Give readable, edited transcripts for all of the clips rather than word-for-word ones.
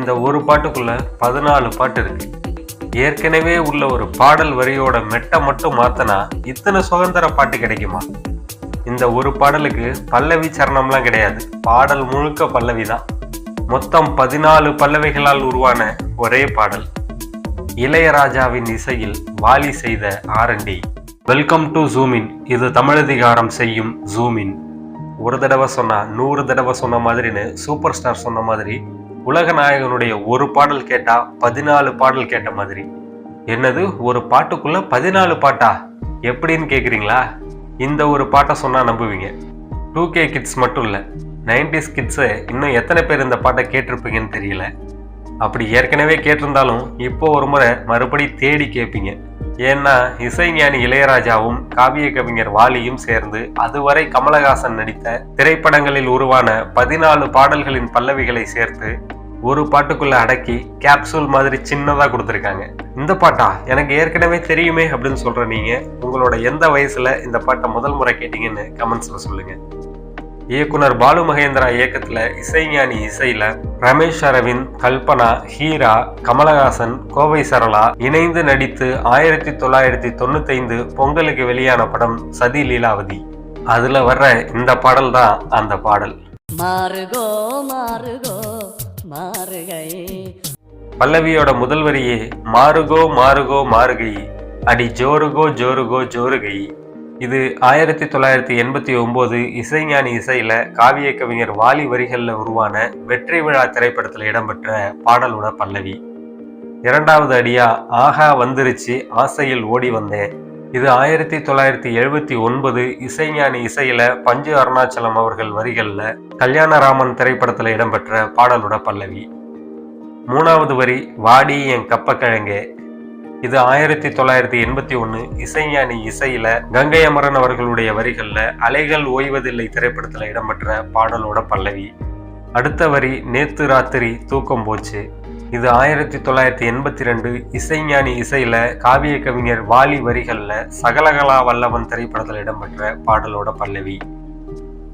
இந்த ஒரு பாட்டுக்குள்ள 14 பாட்டு இருக்கு. ஏற்கனவே உள்ள ஒரு பாடல் வரியோட மெட்டை மட்டும் மாத்தனா இத்தனை சுதந்திர பாட்டு கிடைக்குமா? இந்த ஒரு பாடலுக்கு பல்லவி சரணம்லாம் கிடையாது, பாடல் முழுக்க பல்லவி தான். மொத்தம் 14 பல்லவிகளால் உருவான ஒரே பாடல். இளையராஜாவின் இசையில் வாலி செய்த R&D. Welcome to ஜூமின். இது தமிழதிகாரம் செய்யும் ஜூமின். ஒரு தடவை சொன்னா 100 தடவை சொன்ன மாதிரின்னு சூப்பர் ஸ்டார் சொன்ன மாதிரி உலக நாயகனுடைய ஒரு பாடல் கேட்டா 14 பாடல் கேட்ட மாதிரி. என்னது, ஒரு பாட்டுக்குள்ள 14 பாட்டா எப்படின்னு கேக்குறீங்களா? இந்த ஒரு பாட்டை சொன்னா நம்புவீங்க. 2K கிட்ஸ் மட்டும் இல்ல, 90s கிட்ஸ் இன்னும் எத்தனை பேர் இந்த பாட்டை கேட்டிருப்பீங்கன்னு தெரியல. அப்படி ஏற்கனவே கேட்டிருந்தாலும் இப்போ ஒரு முறை மறுபடி தேடி கேட்பீங்க. ஏன்னா இசைஞானி இளையராஜாவும் காவிய கவிஞர் வாலியும் சேர்ந்து அதுவரை கமலஹாசன் நடித்த திரைப்படங்களில் உருவான 14 பாடல்களின் பல்லவிகளை சேர்த்து ஒரு பாட்டுக்குள்ள அடக்கி கேப்சூல் மாதிரி சின்னதா கொடுத்துருக்காங்க. இந்த பாட்டா எனக்கு ஏற்கனவே தெரியுமே அப்படின்னு சொல்ற நீங்க உங்களோட எந்த வயசுல இந்த பாட்டை முதல் முறை கேட்டீங்கன்னு கமெண்ட்ஸ்ல சொல்லுங்க. இயக்குனர் பாலு மகேந்திரா இயக்கத்துல இசைஞானி இசையில ரமேஷ் அரவிந்த், கல்பனா, ஹீரா, கமலஹாசன், கோவை சரளா இணைந்து நடித்து 1995 பொங்கலுக்கு வெளியான படம் சதி லீலாவதி. அதுல வர்ற இந்த பாடல் தான் அந்த பாடல். மாறுகோ மாறுகோ மாறுகை. பல்லவியோட முதல் வரியே மாறுகோ மாறுகோ மாறுகை, அடி ஜோருகோ ஜோருகோ ஜோருகை. இது 1989 இசைஞானி இசையில காவிய கவிஞர் வாலி வரிகள்ல உருவான வெற்றி விழா திரைப்படத்துல இடம்பெற்ற பாடலோட பல்லவி. இரண்டாவது அடியா ஆஹா வந்துருச்சு ஆசையில் ஓடி வந்தேன். இது 1979 இசைஞானி இசையில பஞ்சு அருணாச்சலம் அவர்கள் வரிகள்ல கல்யாணராமன் திரைப்படத்துல இடம்பெற்ற பாடலோட பல்லவி. மூணாவது வரி வாடி என் கப்பக்கிழங்கே. இது 1981 இசைஞானி இசையில கங்கை அமரன் அவர்களுடைய வரிகள்ல அலைகள் ஓய்வதில்லை திரைப்படத்துல இடம்பெற்ற பாடலோட பல்லவி. அடுத்த வரி நேத்து ராத்திரி தூக்கம் போச்சு. இது 1982 இசைஞானி இசையில காவிய கவிஞர் வாலி வரிகள்ல சகலகலா வல்லவன் திரைப்படத்துல இடம்பெற்ற பாடலோட பல்லவி.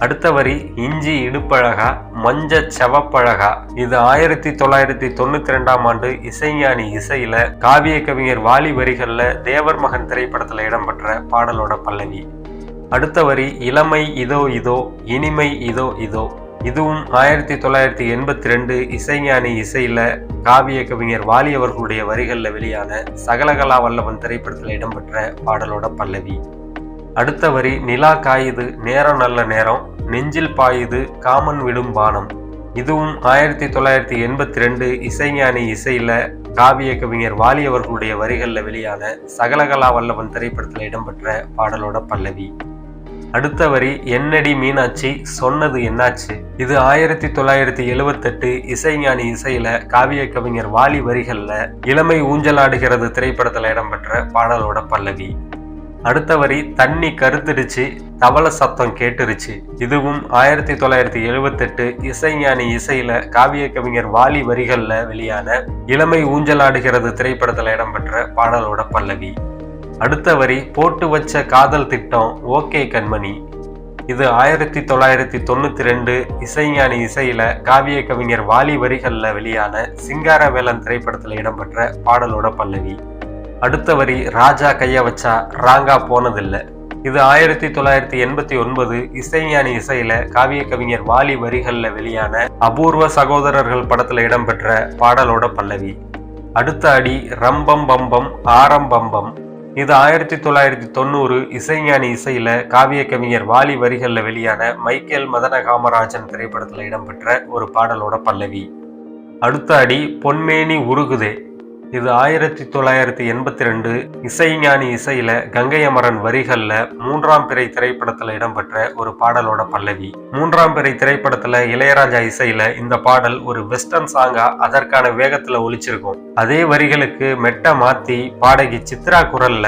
அடுத்த வரி இஞ்சி இடுப்பழகா மஞ்ச செவப்பழகா. இது 1992 இசைஞானி இசையில காவிய கவிஞர் வாலி வரிகள்ல தேவர் மகன் திரைப்படத்துல இடம்பெற்ற பாடலோட பல்லவி. அடுத்த வரி இளமை இதோ இதோ இனிமை இதோ இதோ. இதுவும் 1982 இசைஞானி இசையில காவிய கவிஞர் வாலி அவர்களுடைய வரிகள்ல வெளியான சகலகலா வல்லவன் திரைப்படத்துல இடம்பெற்ற பாடலோட பல்லவி. அடுத்த வரி நிலா காயுது நேரம் நல்ல நேரம் நெஞ்சில் பாயுது காமன் விடும் பானம். இதுவும் 1982 இசைஞானி இசையில காவிய கவிஞர் வாலி அவர்களுடைய வரிகள்ல வெளியான சகலகலா வல்லவன் திரைப்படத்துல இடம்பெற்ற பாடலோட பல்லவி. அடுத்த வரி என்னடி மீனாட்சி சொன்னது என்னாச்சு. இது 1978 இசைஞானி இசையில காவிய கவிஞர் வாலி வரிகள்ல இளமை ஊஞ்சலாடுகிறது திரைப்படத்துல இடம்பெற்ற பாடலோட பல்லவி. அடுத்த வரி தண்ணி கருத்துடுச்சு தவள சத்தம் கேட்டுருச்சு. இதுவும் 1978 இசைஞானி இசையில காவிய கவிஞர் வாலி வரிகள்ல வெளியான இளமை ஊஞ்சலாடுகிறது திரைப்படத்துல இடம்பெற்ற பாடலோட பல்லவி. அடுத்த வரி போட்டு வச்ச காதல் திட்டம் ஓகே கண்மணி. இது 1992 இசைஞானி இசையில காவிய கவிஞர் வாலி வரிகள்ல வெளியான சிங்காரவேலன் திரைப்படத்துல இடம்பெற்ற பாடலோட பல்லவி. அடுத்த வரி ராஜா கைய வச்சா ராங்கா போனதில்லை. இது 1989 இசைஞானி இசையில காவிய கவிஞர் வாலி வரிகள்ல வெளியான அபூர்வ சகோதரர்கள் படத்துல இடம்பெற்ற பாடலோட பல்லவி. அடுத்த அடி ரம்பம் பம்பம் ஆரம்பம்பம். இது 1990 இசைஞானி இசையில காவிய கவிஞர் வாலி வரிகள்ல வெளியான மைக்கேல் மதன காமராஜன் திரைப்படத்துல இடம்பெற்ற ஒரு பாடலோட பல்லவி. அடுத்த அடி பொன்மேனி உருகுதே. இது 1982 இசைஞானி இசையில கங்கை அமரன் வரிகள்ல 3ஆம் பிறை திரைப்படத்துல இடம்பெற்ற ஒரு பாடலோட பல்லவி. 3ஆம் பிறை திரைப்படத்துல இளையராஜா இசையில இந்த பாடல் ஒரு வெஸ்டர்ன் சாங்கா அதற்கான வேகத்துல ஒலிச்சிருக்கும். அதே வரிகளுக்கு மெட்ட மாத்தி பாடகி சித்ரா குரல்ல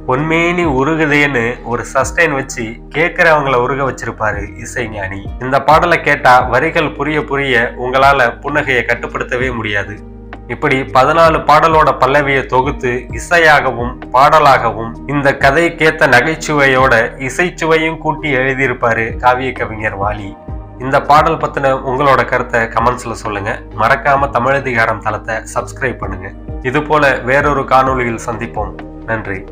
பொன்மேனி உருகுதேன்னு ஒரு சஸ்டைன் வச்சு கேட்கிறவங்களை உருக வச்சிருப்பாரு இசைஞானி. இந்த பாடலை கேட்டா வரிகள் புரிய புரிய உங்களால புன்னகையை கட்டுப்படுத்தவே முடியாது. இப்படி 14 பாடலோட பல்லவியை தொகுத்து இசையாகவும் பாடலாகவும் இந்த கதைக்கேத்த நகைச்சுவையோட இசைச்சுவையும் கூட்டி எழுதியிருப்பாரு காவிய கவிஞர் வாலி. இந்த பாடல் பத்தின உங்களோட கருத்தை கமெண்ட்ஸ்ல சொல்லுங்க. மறக்காம தமிழதிகாரம் தளத்தை சப்ஸ்கிரைப் பண்ணுங்க. இது போல வேறொரு காணொளியில் சந்திப்போம். நன்றி.